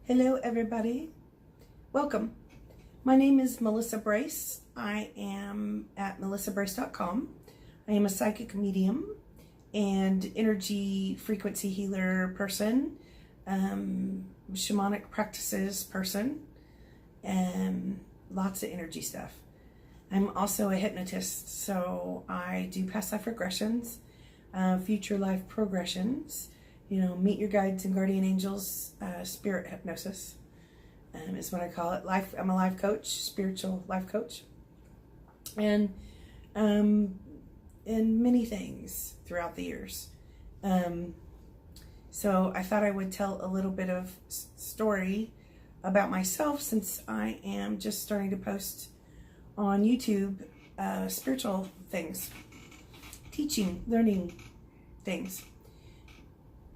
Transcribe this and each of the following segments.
Hello everybody, welcome. My name is Melissa Brace. I am at melissabrace.com. I am a psychic medium and energy frequency healer person, shamanic practices person, and lots of energy stuff. I'm also a hypnotist, so I do past life regressions, future life progressions, meet your guides and guardian angels, spirit hypnosis is what I call it. I'm a life coach, spiritual life coach, and many things throughout the years. So I thought I would tell a little bit of story about myself, since I am just starting to post on YouTube spiritual things, teaching, learning things.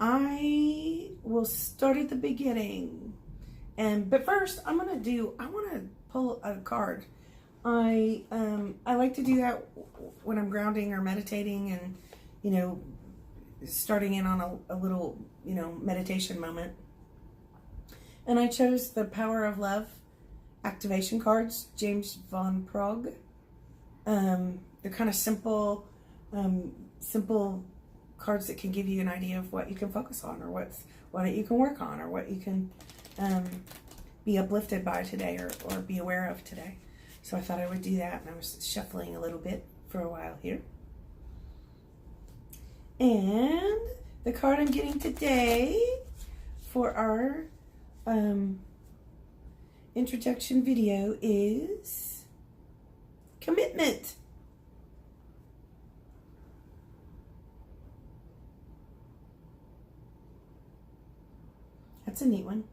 I will start at the beginning, but first I want to pull a card. I like to do that when I'm grounding or meditating, and starting in on a little meditation moment. And I chose the Power of Love activation cards, James Von Prague. They're kind of simple cards that can give you an idea of what you can focus on, or what you can work on, or what you can be uplifted by today, or be aware of today. So I thought I would do that, and I was shuffling a little bit for a while here. And the card I'm getting today for our introduction video is commitment. That's a neat one.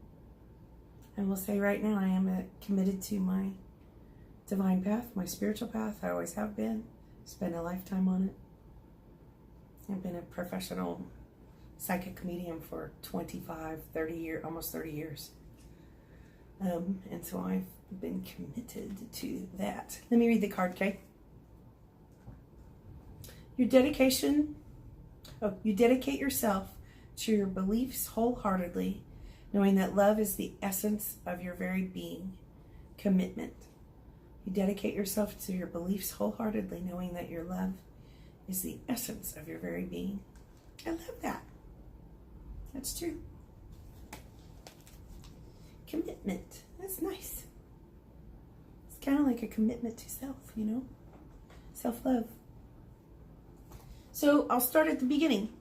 I will say right now, I am committed to my divine path, my spiritual path. I always have been. Spent a lifetime on it. I've been a professional psychic medium for 25, 30 years, almost 30 years. And so I've been committed to that. Let me read the card, okay? You dedicate yourself to your beliefs wholeheartedly, knowing that love is the essence of your very being. Commitment. You dedicate yourself to your beliefs wholeheartedly, knowing that your love is the essence of your very being. I love that. That's true. Commitment. That's nice. It's kind of like a commitment to self, self-love. So I'll start at the beginning.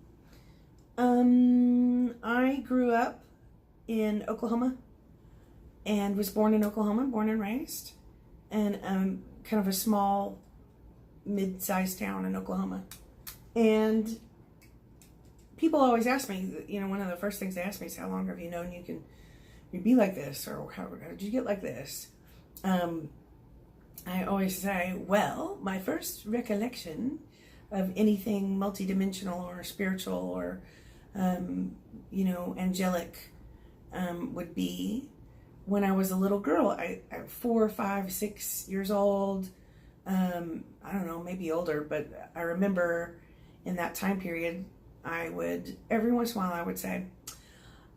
I grew up in Oklahoma and was born in Oklahoma, born and raised, and kind of a small, mid-sized town in Oklahoma. And people always ask me, one of the first things they ask me is, how long have you known you be like this, or how did you get like this? I always say, well, my first recollection of anything multidimensional or spiritual or angelic would be when I was a little girl. I 4, 5, 6 years old. I don't know, maybe older, but I remember in that time period, every once in a while I would say,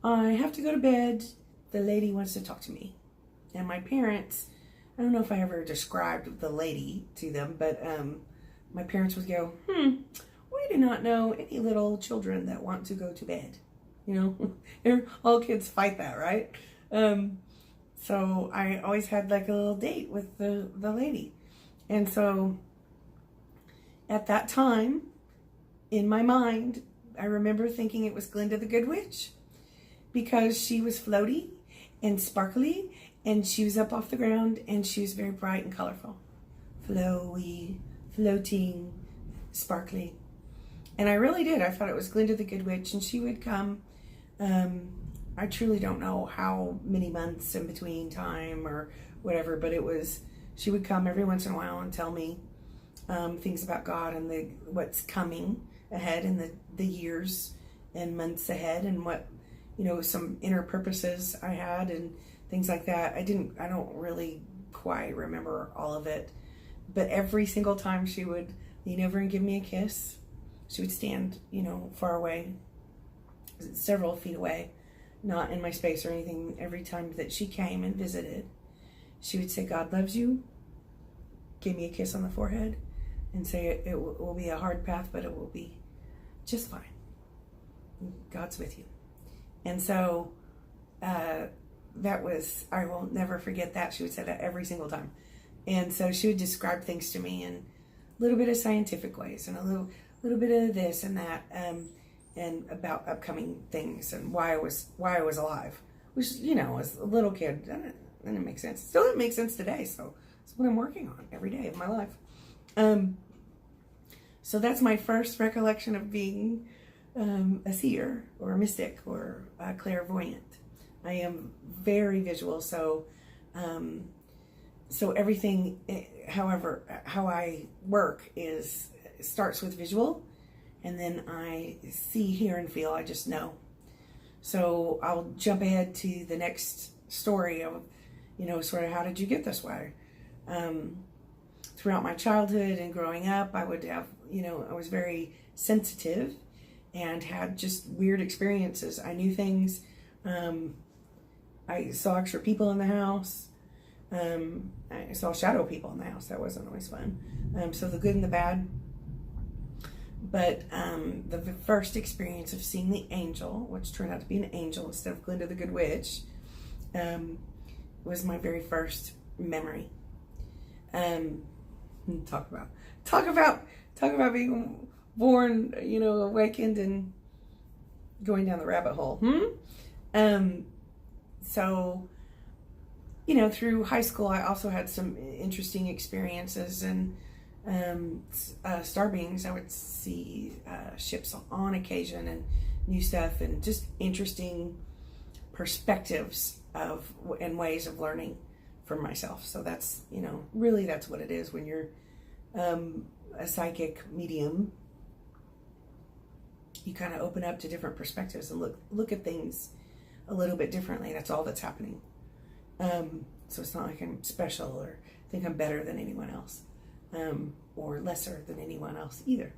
I have to go to bed. The lady wants to talk to me. And my parents, I don't know if I ever described the lady to them, but my parents would go, we do not know any little children that want to go to bed. All kids fight that, right? So I always had like a little date with the lady. And so at that time, in my mind, I remember thinking it was Glinda the Good Witch, because she was floaty and sparkly, and she was up off the ground, and she was very bright and colorful. Flowy, floating, sparkly. And I really did. I thought it was Glinda the Good Witch, and she would come. I truly don't know how many months in between time or whatever, but she would come every once in a while and tell me things about God and what's coming ahead in the years and months ahead, and what, some inner purposes I had and things like that. I don't really quite remember all of it, but every single time she would lean over and give me a kiss. She would stand, far away, several feet away, not in my space or anything. Every time that she came and visited, she would say, God loves you, give me a kiss on the forehead, and say it will be a hard path, but it will be just fine. God's with you. And so that was, I will never forget that. She would say that every single time. And so she would describe things to me in a little bit of scientific ways and a little bit of this and that, and about upcoming things and why I was alive, which, you know, as a little kid, that didn't make sense. Still doesn't make sense today. So it's what I'm working on every day of my life. So that's my first recollection of being a seer or a mystic or a clairvoyant. I am very visual, so everything, however, how I work starts with visual, and then I see, hear, and feel. I just know. So I'll jump ahead to the next story of, you know, sort of how did you get this way? Throughout my childhood and growing up, I would have, you know, I was very sensitive and had just weird experiences. I knew things. I saw extra people in the house. I saw shadow people in the house. That wasn't always fun. So the good and the bad. But the first experience of seeing the angel, which turned out to be an angel instead of Glinda the Good Witch, was my very first memory. Talk about being born, you know, awakened and going down the rabbit hole. So, you know, through high school, I also had some interesting experiences and star beings. I would see ships on occasion and new stuff and just interesting perspectives and ways of learning for myself. So that's, you know, really that's what it is when you're a psychic medium. You kind of open up to different perspectives and look at things a little bit differently. That's all that's happening. So it's not like I'm special or think I'm better than anyone else, or lesser than anyone else either.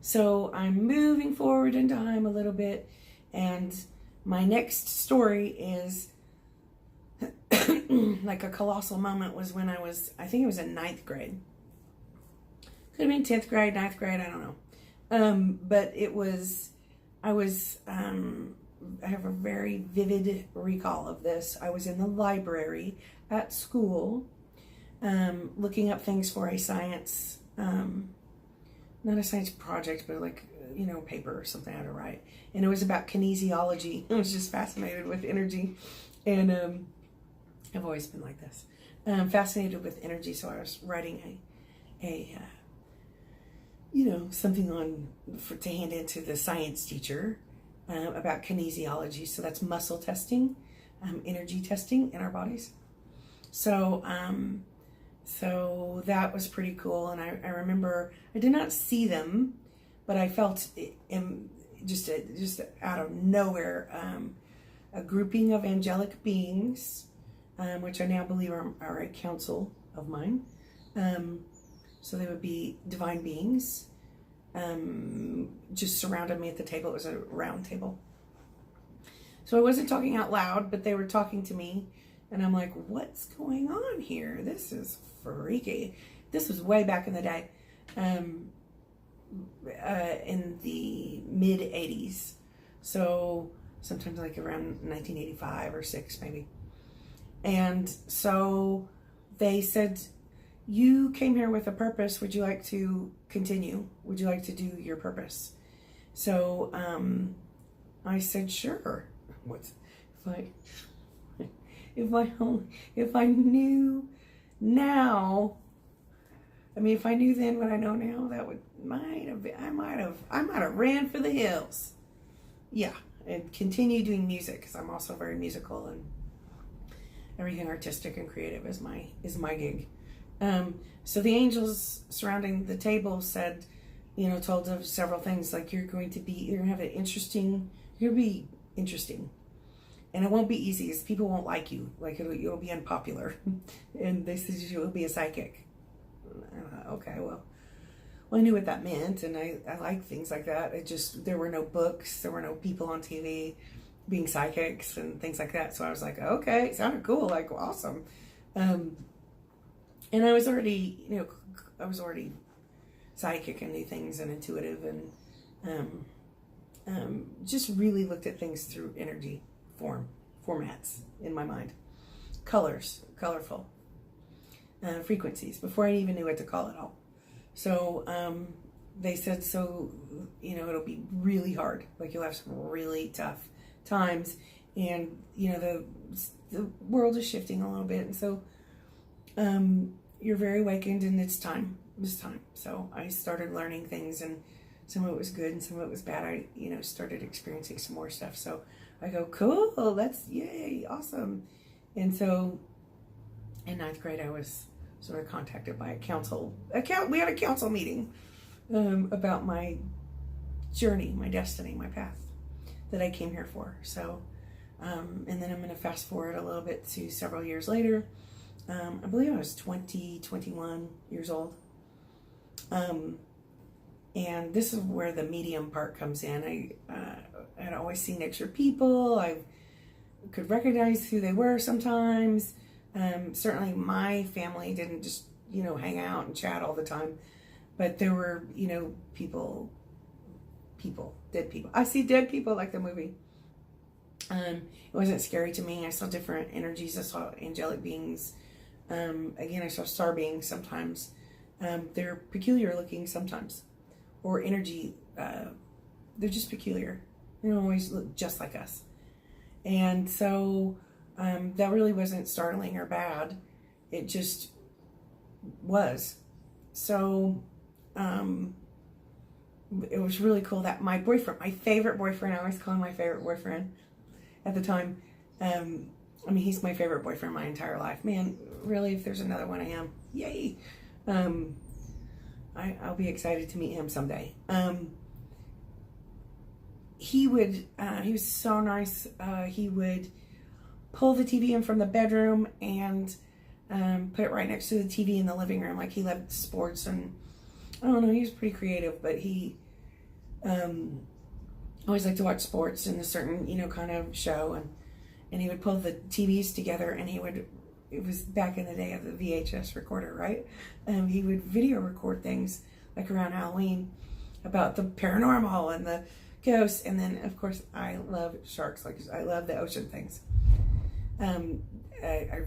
So I'm moving forward in time a little bit, and my next story is like a colossal moment was when I think it was in 9th grade. Could have been 10th grade, 9th grade, I don't know. But I have a very vivid recall of this. I was in the library at school, looking up things for a science, not a science project, but like, you know, paper or something I had to write. And it was about kinesiology. I was just fascinated with energy. And I've always been like this. Fascinated with energy, so I was writing you know, something to hand in to the science teacher about kinesiology. So that's muscle testing, energy testing in our bodies. So that was pretty cool. And I remember I did not see them, but I felt just out of nowhere a grouping of angelic beings, which I now believe are a council of mine. So they would be divine beings, just surrounded me at the table. It was a round table. So I wasn't talking out loud, but they were talking to me. And I'm like, what's going on here? This is freaky. This was way back in the day, in the mid 80s. So sometimes like around 1985 or 6 maybe. And so they said, you came here with a purpose. Would you like to continue? Would you like to do your purpose? So I said, sure. If I knew now, I mean, if I knew then what I know now, I might have ran for the hills. Yeah, and continue doing music, because I'm also very musical, and everything artistic and creative is my gig. So the angels surrounding the table said, you know, told of several things, like you're going to be interesting. And it won't be easy, because people won't like you. Like, you'll be unpopular. And they said you'll be a psychic. Okay, well, I knew what that meant, and I like things like that. There were no books, there were no people on TV. being psychics and things like that. So I was like, okay, it sounded cool, like awesome. And I was already, psychic and knew things and intuitive, and just really looked at things through energy formats in my mind, colors, colorful, frequencies, before I even knew what to call it all. So they said, so, it'll be really hard. Like, you'll have some really tough times, and, the world is shifting a little bit. And so you're very awakened, and it's time. So I started learning things, and some of it was good and some of it was bad. I, started experiencing some more stuff. So I go, cool, that's yay, awesome. And so in 9th grade, I was sort of contacted by we had a council meeting about my journey, my destiny, my path that I came here for. So, and then I'm going to fast forward a little bit to several years later. I believe I was 21 years old. And this is where the medium part comes in. I had always seen extra people. I could recognize who they were sometimes. Certainly my family didn't just, hang out and chat all the time. But there were, people, dead people. I see dead people, like the movie. It wasn't scary to me. I saw different energies. I saw angelic beings. Again, I saw star beings sometimes. They're peculiar looking sometimes. Or energy, they're just peculiar. They don't always look just like us. And so that really wasn't startling or bad. It just was. So it was really cool that my boyfriend, my favorite boyfriend, I always call him my favorite boyfriend at the time. He's my favorite boyfriend my entire life. Man, really, if there's another one, I am. Yay. I'll be excited to meet him someday. He was so nice. He would pull the TV in from the bedroom and put it right next to the TV in the living room. Like, he loved sports, and I don't know, he was pretty creative, but he always liked to watch sports in a certain, kind of show, and he would pull the TVs together, and it was back in the day of the VHS recorder, right? He would video record things like around Halloween about the paranormal and the ghosts. And then, of course, I love sharks. Like, I love the ocean things. I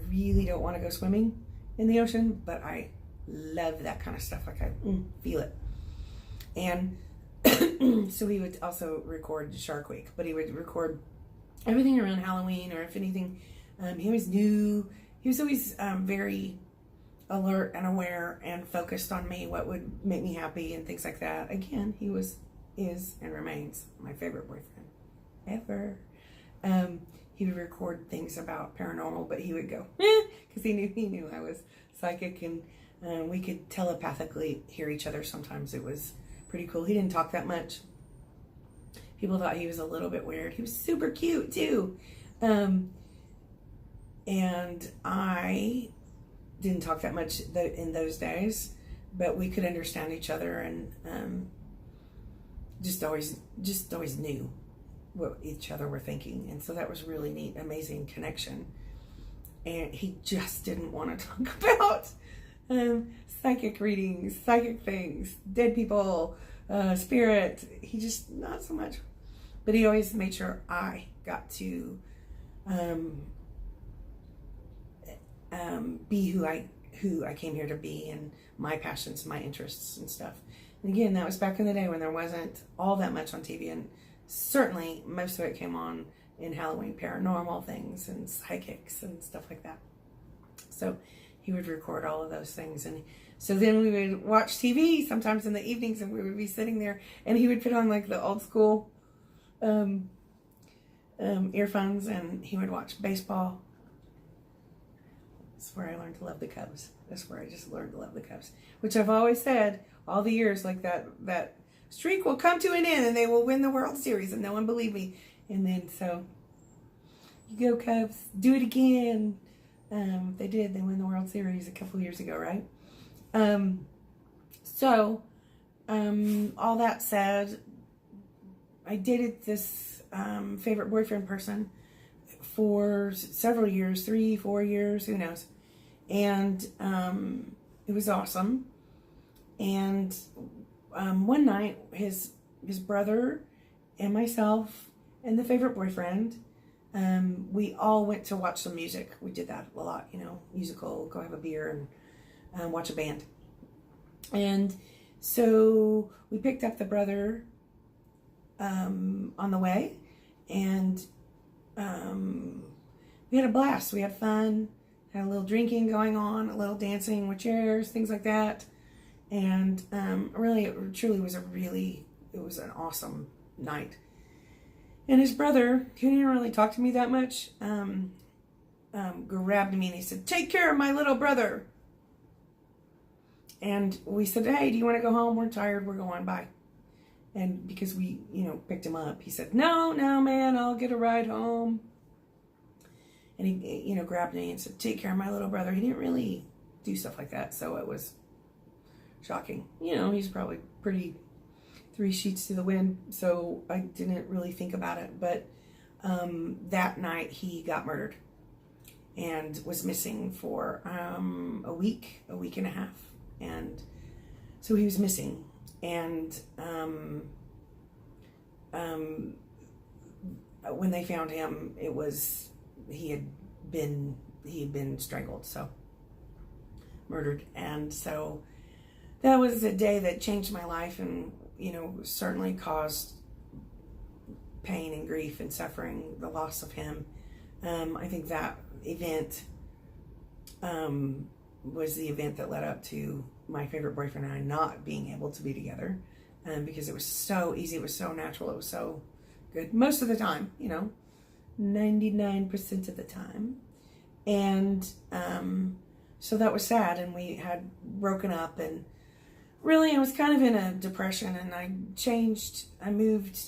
really don't want to go swimming in the ocean, but I love that kind of stuff. Like, I feel it. And so he would also record Shark Week, but he would record everything around Halloween, or if anything, he always knew. He was always very alert and aware and focused on me, what would make me happy and things like that. Again, he is, and remains my favorite boyfriend ever. He would record things about paranormal, but he would go, because he knew I was psychic, and we could telepathically hear each other sometimes. It was pretty cool. He didn't talk that much. People thought he was a little bit weird. He was super cute too. And I didn't talk that much in those days, but we could understand each other, and just always knew what each other were thinking. And so that was really neat, amazing connection. And he just didn't want to talk about psychic readings, psychic things, dead people, spirit. He just, not so much. But he always made sure I got to be who I came here to be, and my passions, my interests and stuff. And again, that was back in the day when there wasn't all that much on TV, and certainly most of it came on in Halloween, paranormal things and psychics and stuff like that. So he would record all of those things, and so then we would watch TV sometimes in the evenings, and we would be sitting there, and he would put on like the old school earphones, and he would watch baseball. That's where I learned to love the Cubs. That's where I just learned to love the Cubs, which I've always said all the years, like that streak will come to an end and they will win the World Series, and no one believed me. And then, so, you go Cubs, do it again. They did. They won the World Series a couple years ago, right? All that said, I dated this favorite boyfriend person for several years, 3, 4 years, who knows. And it was awesome. And one night, his brother and myself and the favorite boyfriend, we all went to watch some music. We did that a lot, musical, go have a beer and watch a band. And so we picked up the brother on the way, and we had a blast. We had fun, had a little drinking going on, a little dancing with chairs, things like that. And really, it truly was it was an awesome night. And his brother, who didn't really talk to me that much, grabbed me and he said, "Take care of my little brother." And we said, "Hey, do you want to go home? We're tired. We're going. Bye." And because we, picked him up, he said, No, man, I'll get a ride home." And he, grabbed me and said, "Take care of my little brother." He didn't really do stuff like that, so it was shocking. He's probably pretty 3 sheets to the wind, so I didn't really think about it. But that night he got murdered and was missing for a week and a half. And so he was missing. And when they found him, he had been strangled, so murdered. And so that was a day that changed my life, and certainly caused pain and grief and suffering, the loss of him. I think that event was the event that led up to my favorite boyfriend and I not being able to be together, because it was so easy, it was so natural, it was so good most of the time, 99% of the time. And so that was sad, and we had broken up, and really I was kind of in a depression, and I moved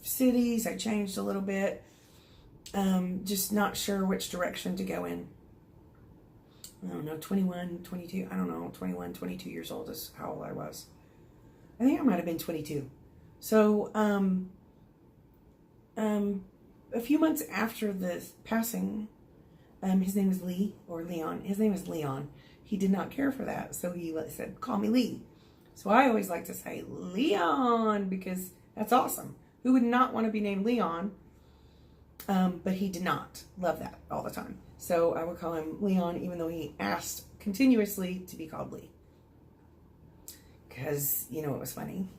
cities, I changed a little bit, just not sure which direction to go in. I don't know, 21, 22, I don't know, 21, 22 years old is how old I was. I think I might have been 22. So, a few months after the passing, his name is Leon. His name is Leon. He did not care for that, so he said, "Call me Lee." So I always like to say Leon, because that's awesome. Who would not want to be named Leon? But he did not love that all the time. So I would call him Leon, even though he asked continuously to be called Lee. Because, it was funny.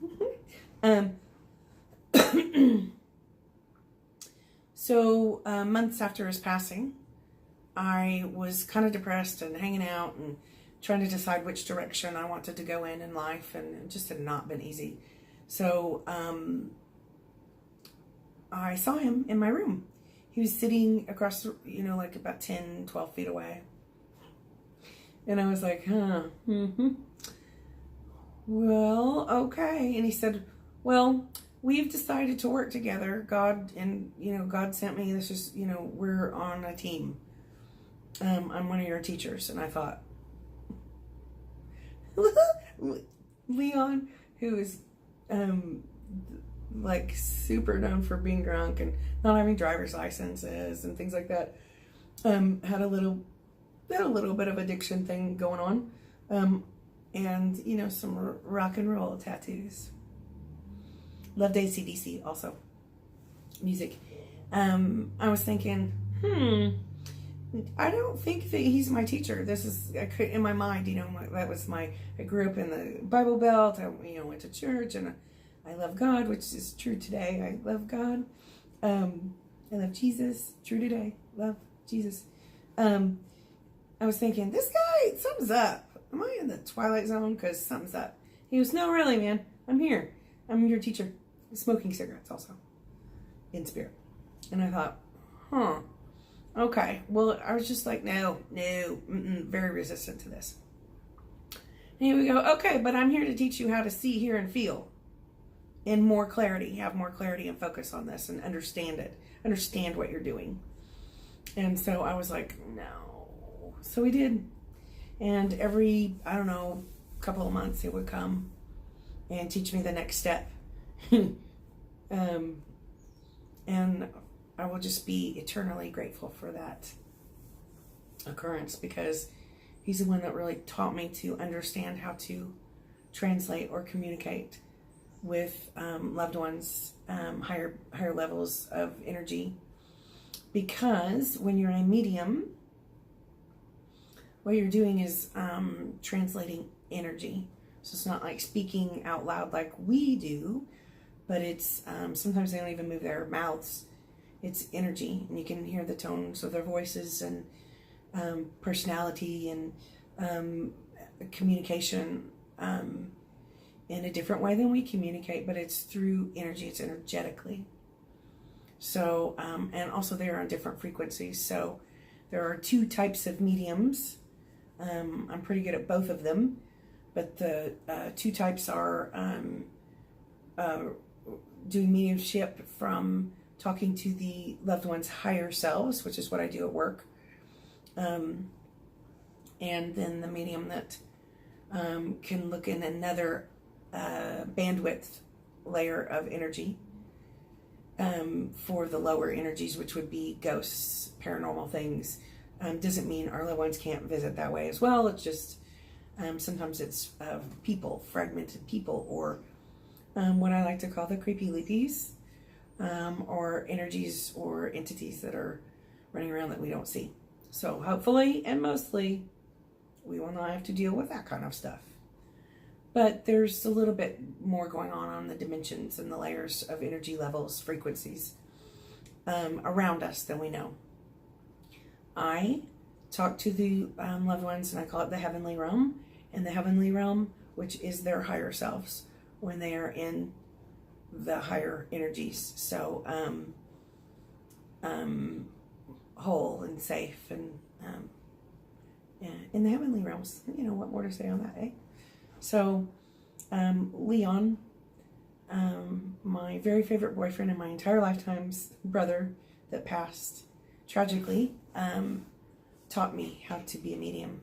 So months after his passing, I was kind of depressed and hanging out and trying to decide which direction I wanted to go in life, and it just had not been easy. So I saw him in my room. He was sitting across, like about 10, 12 feet away. And I was like, well, okay. And he said, "Well, we've decided to work together. God sent me. This is, we're on a team. I'm one of your teachers." And I thought, Leon, who is like super known for being drunk and not having driver's licenses and things like that, had a little bit of addiction thing going on, and some rock and roll tattoos. Loved AC/DC also, music. I was thinking, I don't think that he's my teacher. This is in my mind, that was I grew up in the Bible Belt. I went to church, and I love God, which is true today. I love God. I love Jesus. True today. Love Jesus. I was thinking, this guy, something's up. Am I in the Twilight Zone? Because something's up. He goes, "No, really, man. I'm here. I'm your teacher." Smoking cigarettes also. In spirit. And I thought, okay. Well, I was just like, no, very resistant to this. And he would go, "Okay, but I'm here to teach you how to see, hear, and feel in more clarity. Have more clarity and focus on this and understand it. Understand what you're doing." And so I was like, no. So we did. And every, couple of months he would come and teach me the next step. And I will just be eternally grateful for that occurrence, because he's the one that really taught me to understand how to translate or communicate with loved ones, higher levels of energy. Because when you're a medium, what you're doing is translating energy. So it's not like speaking out loud like we do, but it's sometimes they don't even move their mouths. It's energy, and you can hear the tones of their voices and personality and communication in a different way than we communicate, but it's through energy. It's energetically. So, and also they're on different frequencies. So there are two types of mediums. I'm pretty good at both of them, but the two types are doing mediumship from talking to the loved one's higher selves, which is what I do at work. And then the medium that can look in another bandwidth layer of energy for the lower energies, which would be ghosts, paranormal things. Doesn't mean our loved ones can't visit that way as well. It's just sometimes it's people, fragmented people, or what I like to call the creepy leapies, or energies or entities that are running around that we don't see. So hopefully and mostly we will not have to deal with that kind of stuff. But there's a little bit more going on the dimensions and the layers of energy levels, frequencies around us than we know. I talk to the loved ones, and I call it the heavenly realm. And the heavenly realm, which is their higher selves when they are in the higher energies. So whole and safe and yeah, in the heavenly realms. You know, what more to say on that, eh? So Leon, my very favorite boyfriend in my entire lifetime's brother that passed tragically, taught me how to be a medium,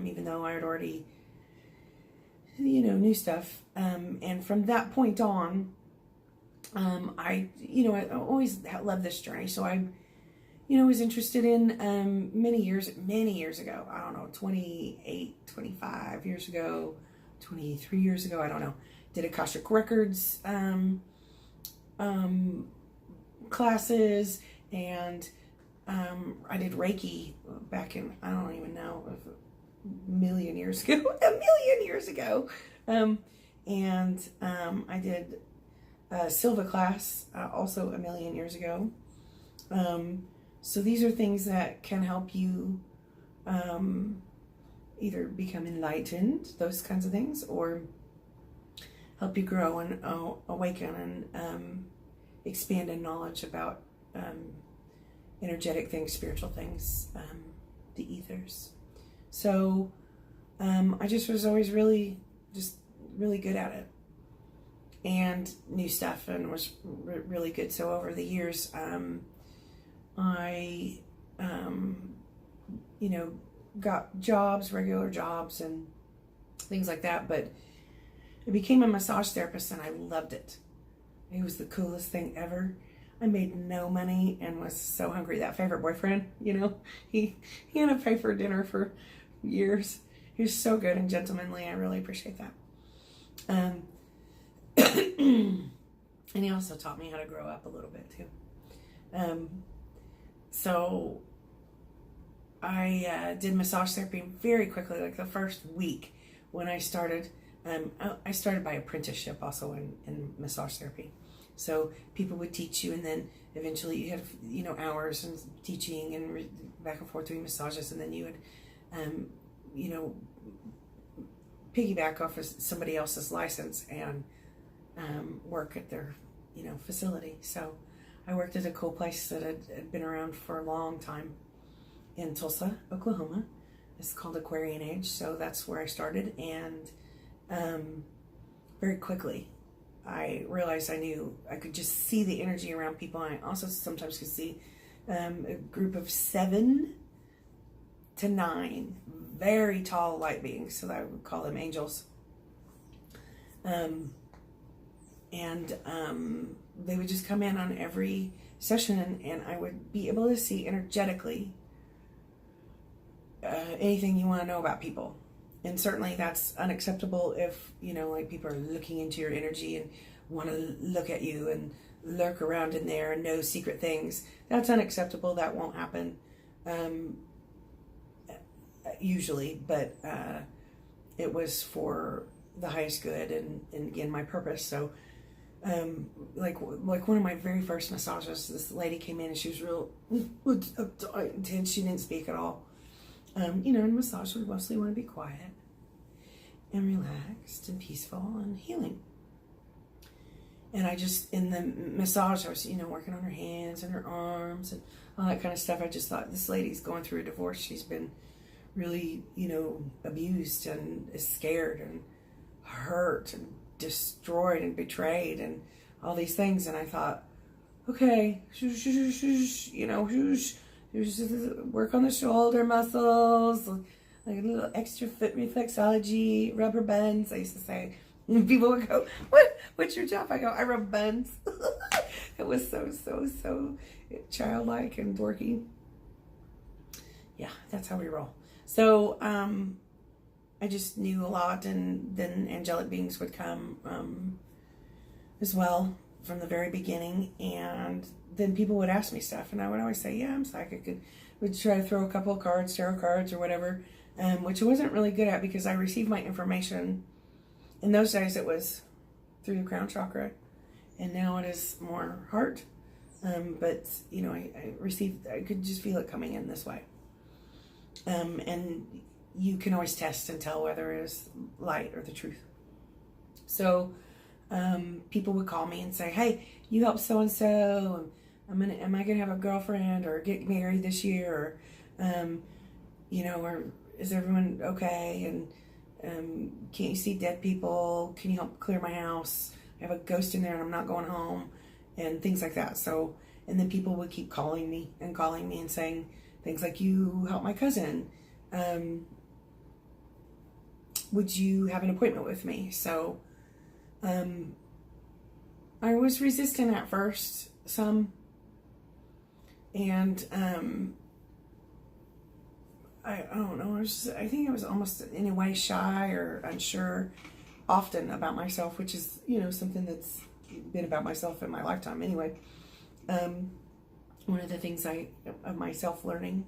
even though I had already, knew stuff. And from that point on, I always loved this journey. So I, was interested in many years ago, I don't know, 28, 25 years ago, 23 years ago, I don't know, did Akashic Records classes, and I did Reiki back in, I don't even know, a million years ago. And I did a Silva class also a million years ago. So these are things that can help you either become enlightened, those kinds of things, or help you grow and awaken and expand in knowledge about energetic things, spiritual things, the ethers. So I just was always really good at it and knew stuff and was really good. So over the years, I got jobs, regular jobs and things like that, but I became a massage therapist and I loved it. It was the coolest thing ever. I made no money and was so hungry. That favorite boyfriend, he had to pay for dinner for years. He was so good and gentlemanly. I really appreciate that. And he also taught me how to grow up a little bit too. So I did massage therapy very quickly, like the first week when I started. I started by apprenticeship also in massage therapy. So people would teach you, and then eventually you had, hours and teaching and back and forth doing massages, and then you would, piggyback off of somebody else's license and work at their, facility. So I worked at a cool place that had been around for a long time in Tulsa, Oklahoma. It's called Aquarian Age. So that's where I started, and very quickly I realized I could just see the energy around people. And I also sometimes could see a group of 7 to 9 very tall light beings, so that I would call them angels. And they would just come in on every session, and I would be able to see energetically anything you want to know about people. And certainly that's unacceptable if, like people are looking into your energy and want to look at you and lurk around in there and know secret things. That's unacceptable. That won't happen usually, but it was for the highest good and again, my purpose. So like one of my very first massages, this lady came in and she was real intense. She didn't speak at all. In massage, we mostly want to be quiet and relaxed and peaceful and healing. And I just, in the massage, I was, working on her hands and her arms and all that kind of stuff. I just thought, this lady's going through a divorce. She's been really, abused and is scared and hurt and destroyed and betrayed and all these things. And I thought, okay, work on the shoulder muscles, like a little extra foot reflexology, rubber buns. I used to say, when people would go, what's your job? I go, I rub buns. It was so childlike and dorky. Yeah, that's how we roll. So I just knew a lot, and then angelic beings would come as well from the very beginning. And then people would ask me stuff, and I would always say, yeah, I'm psychic. And would try to throw a couple of cards, tarot cards or whatever, which I wasn't really good at because I received my information. In those days, it was through the crown chakra, and now it is more heart. But, I could just feel it coming in this way. And you can always test and tell whether it is light or the truth. So people would call me and say, hey, you help so-and-so. Am I going to have a girlfriend or get married this year? Or, or is everyone okay? And can't you see dead people? Can you help clear my house? I have a ghost in there and I'm not going home, and things like that. So, and then people would keep calling me and saying things like, you help my cousin. Would you have an appointment with me? So, I was resistant at first, some, and I don't know. I think I was almost in a way shy or unsure often about myself, which is, something that's been about myself in my lifetime anyway. One of the things of my self-learning,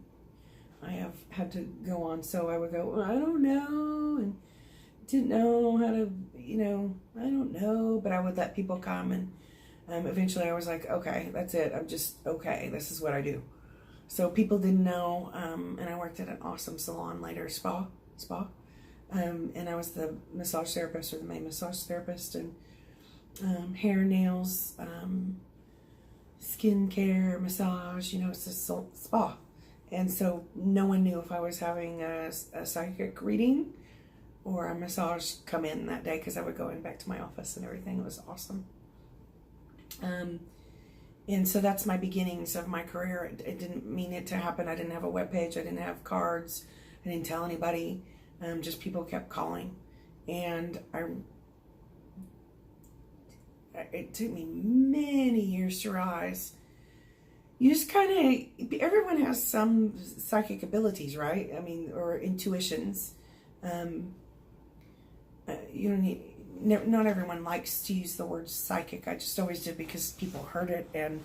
I have had to go on. So I would go, well, I don't know, and didn't know how to, I don't know, but I would let people come, and eventually I was like, okay, that's it. I'm just, okay, this is what I do. So people didn't know, and I worked at an awesome salon later, spa, and I was the massage therapist, or the main massage therapist, and hair, nails, skin care, massage, it's a spa. And so no one knew if I was having a psychic reading or a massage come in that day, because I would go in back to my office and everything. It was awesome. And so that's my beginnings of my career. It didn't mean it to happen. I didn't have a webpage. I didn't have cards. I didn't tell anybody. Just people kept calling. And it took me many years to realize, you just kind of, everyone has some psychic abilities, right? I mean, or intuitions. You don't need, not everyone likes to use the word psychic. I just always did because people heard it, and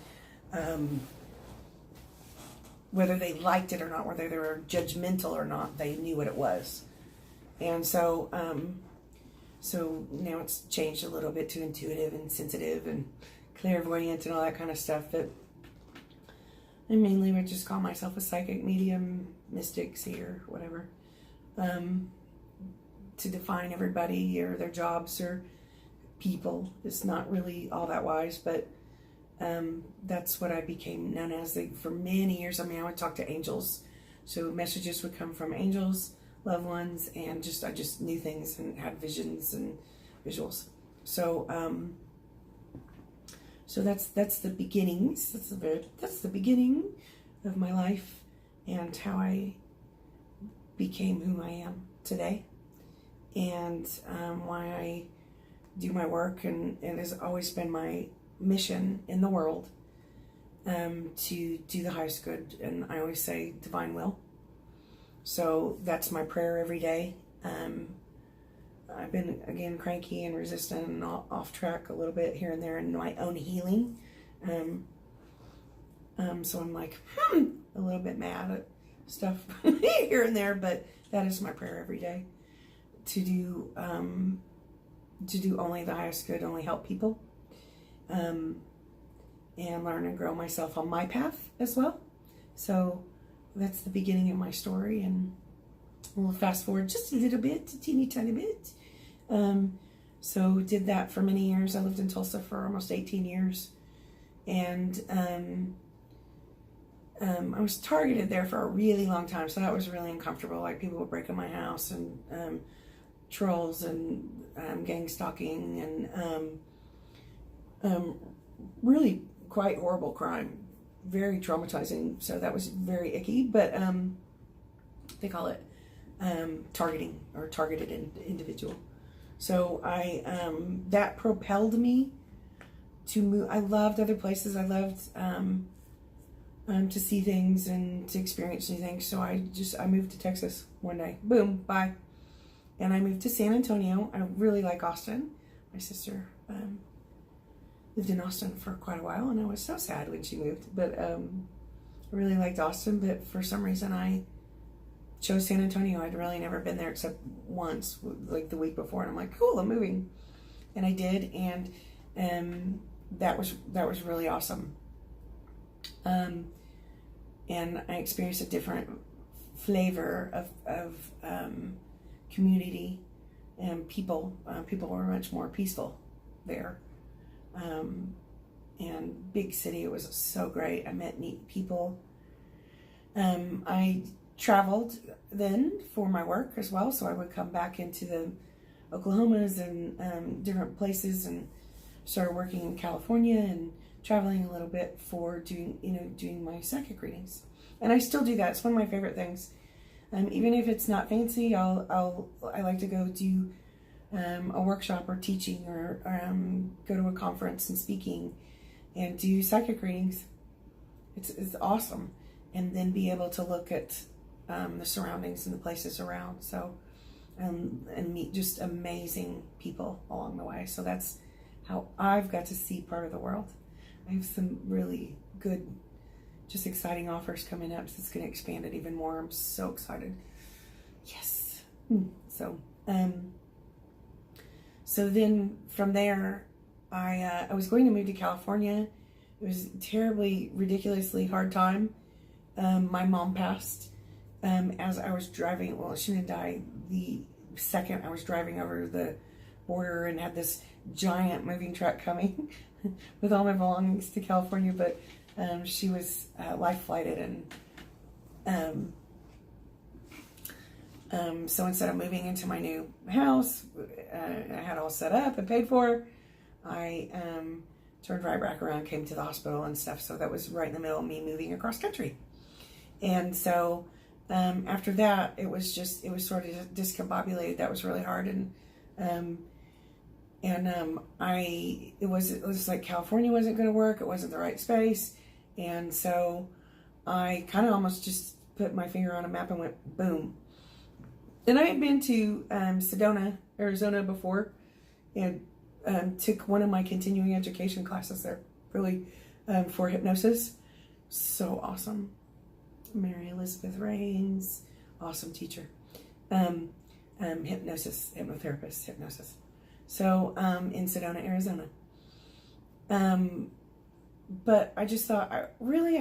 whether they liked it or not, whether they were judgmental or not, they knew what it was. And so so now it's changed a little bit to intuitive and sensitive and clairvoyant and all that kind of stuff. But I mainly would just call myself a psychic, medium, mystic, seer, whatever. To define everybody or their jobs or people is not really all that wise, but that's what I became known as for many years. I mean, I would talk to angels, so messages would come from angels, loved ones, and I just knew things and had visions and visuals. So so that's the beginnings. That's the beginning of my life and how I became who I am today. And why I do my work, and it has always been my mission in the world to do the highest good, and I always say divine will. So that's my prayer every day. I've been, again, cranky and resistant and off track a little bit here and there in my own healing. So I'm like, a little bit mad at stuff here and there, but that is my prayer every day. To do only the highest good, only help people. And learn and grow myself on my path as well. So that's the beginning of my story, and we'll fast forward just a little bit, a teeny tiny bit. So did that for many years. I lived in Tulsa for almost 18 years, and I was targeted there for a really long time, so that was really uncomfortable. Like, people would break in my house, and trolls, and gang stalking, and really quite horrible crime, very traumatizing. So that was very icky, but they call it targeting, or targeted individual. So that propelled me to move. I loved other places. I loved to see things and to experience new things. So I moved to Texas one day. Boom, bye. And I moved to San Antonio. I really like Austin. My sister lived in Austin for quite a while, and I was so sad when she moved. But I really liked Austin, but for some reason I chose San Antonio. I'd really never been there except once, like the week before, and I'm like, cool, I'm moving. And I did, and that was really awesome. And I experienced a different flavor of community and people. People were much more peaceful there. And big city, it was so great. I met neat people. I traveled then for my work as well, so I would come back into the Oklahomas and different places, and started working in California and traveling a little bit for doing my psychic readings. And I still do that. It's one of my favorite things. Even if it's not fancy, I like to go do a workshop or teaching, or go to a conference and speaking and do psychic readings. It's awesome. And then be able to look at the surroundings and the places around. So and meet just amazing people along the way. So that's how I've got to see part of the world. I have some really good, just exciting offers coming up, so it's going to expand it even more. I'm so excited. Yes. So then from there, I was going to move to California. It was a terribly, ridiculously hard time. My mom passed as I was driving. Well, she didn't die the second I was driving over the border, and had this giant moving truck coming with all my belongings to California. But she was life flighted, and so instead of moving into my new house, I had all set up and paid for, I turned right back around, came to the hospital and stuff. So that was right in the middle of me moving across country. And so after that, it was sort of discombobulated. That was really hard. It was like California wasn't going to work. It wasn't the right space. And so I kind of almost just put my finger on a map and went boom. And I had been to Sedona, Arizona before, and took one of my continuing education classes there, really, for hypnosis. So awesome. Mary Elizabeth Raines, awesome teacher. Hypnosis, hypnotherapist, hypnosis. So in Sedona, Arizona. But I just thought, I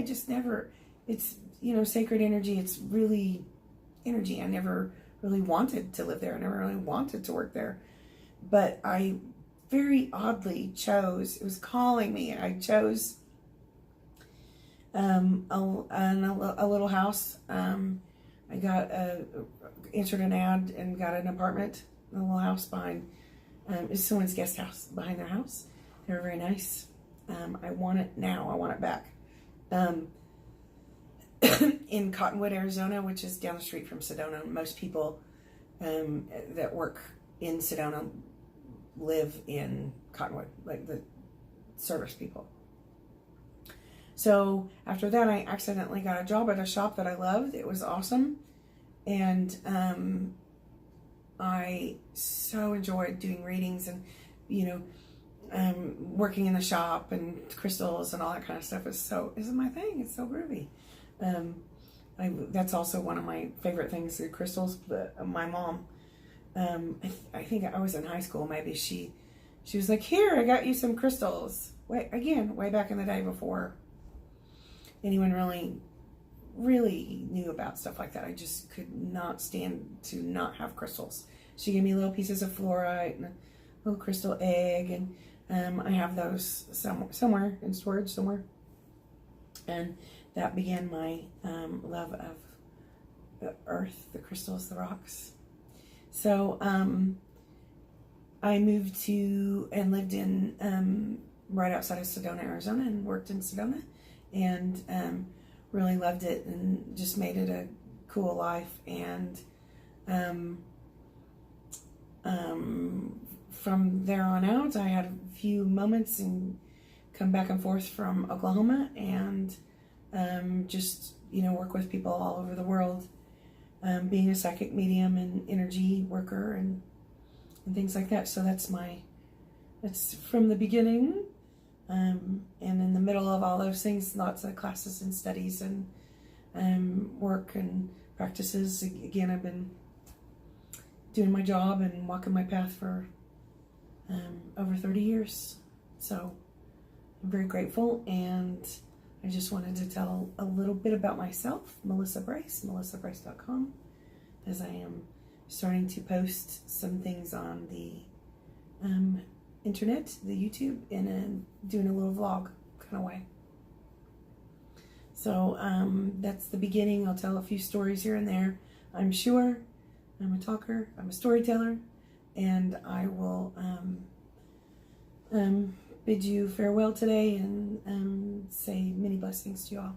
just never, it's, sacred energy. It's really energy. I never really wanted to live there. I never really wanted to work there. But I very oddly chose, it was calling me. I chose a little house. I answered an ad and got an apartment, a little house behind, it's someone's guest house behind their house. They were very nice. I want it now. I want it back. In Cottonwood, Arizona, which is down the street from Sedona. Most people that work in Sedona live in Cottonwood, like the service people. So after that, I accidentally got a job at a shop that I loved. It was awesome. And I so enjoyed doing readings and, working in the shop, and crystals and all that kind of stuff is my thing. It's so groovy. That's also one of my favorite things, the crystals. But my mom, I think I was in high school, maybe she was like, here, I got you some crystals. Way back in the day before anyone really knew about stuff like that. I just could not stand to not have crystals. She gave me little pieces of fluorite and a little crystal egg, and I have those somewhere in storage somewhere. And that began my love of the earth, the crystals, the rocks. So I moved to and lived in right outside of Sedona, Arizona, and worked in Sedona, and really loved it and just made it a cool life. And from there on out, I had a few moments and come back and forth from Oklahoma, and just work with people all over the world, being a psychic medium and energy worker and things like that. So that's from the beginning, and in the middle of all those things, lots of classes and studies and work and practices. Again, I've been doing my job and walking my path for over 30 years. So I'm very grateful, and I just wanted to tell a little bit about myself, Melissa Brace, melissabrace.com, as I am starting to post some things on the internet, the YouTube, and doing a little vlog kind of way. So that's the beginning. I'll tell a few stories here and there, I'm sure. I'm a talker, I'm a storyteller, and I will bid you farewell today and say many blessings to you all.